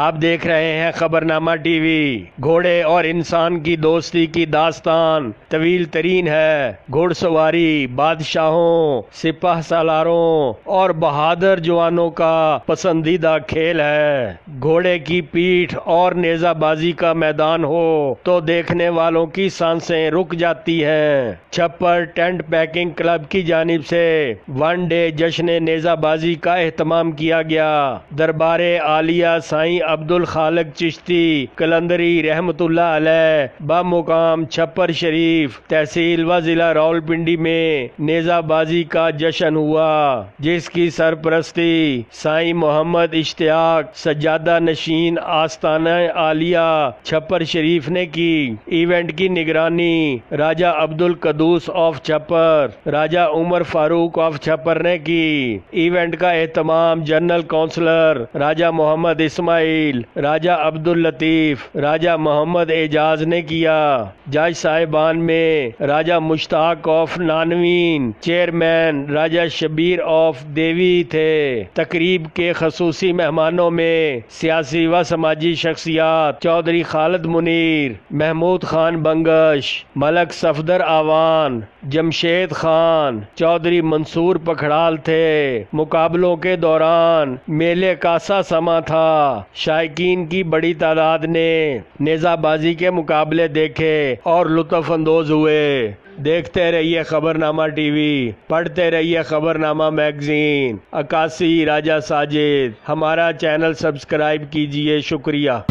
आप देख रहे हैं खबरनामा टीवी। घोड़े और इंसान की दोस्ती की दास्तान तवील तरीन है। घुड़सवारी बादशाहों, सिपाह सालारों और बहादुर जवानों का पसंदीदा खेल है। घोड़े की पीठ और नेजाबाजी का मैदान हो तो देखने वालों की सांसें रुक जाती हैं। छप्पर टेंट पैकिंग क्लब की जानिब से वन डे जश्न नेजाबाजी का एहतमाम किया गया। दरबारे आलिया साईं अब्दुल खालिक चिश्ती कलंदरी रहमतुल्लाह अलैह बामुकाम छप्पर शरीफ तहसील व जिला रावलपिंडी में नेजाबाजी का जश्न हुआ, जिसकी सरपरस्ती साईं मोहम्मद इश्तियाक सज्जादा नशीन आस्ताना आलिया छप्पर शरीफ ने की। इवेंट की निगरानी राजा अब्दुल कदूस ऑफ छप्पर, राजा उमर फारूक ऑफ छप्पर ने की। इवेंट का एहतमाम जनरल काउंसलर राजा मोहम्मद इस्माइल, राजा अब्दुल लतीफ, राजा मोहम्मद एजाज ने किया। जज साहिबान में राजा मुश्ताक ऑफ नानवीन, चेयरमैन राजा शबीर ऑफ देवी थे। तकरीब के खसूसी मेहमानों में सियासी व समाजी शख्सियात चौधरी खालिद मुनीर, महमूद खान बंगश, मलक सफदर आवान, जमशेद खान, चौधरी मंसूर पखड़ाल थे। मुकाबलों के दौरान मेले का सा समा था। शायकीन की बड़ी तादाद ने नेजाबाजी के मुकाबले देखे और लुत्फ अंदोज हुए। देखते रहिए खबरनामा टीवी, पढ़ते रहिए खबरनामा मैगजीन। अकासी राजा साजिद, हमारा चैनल सब्सक्राइब कीजिए। शुक्रिया।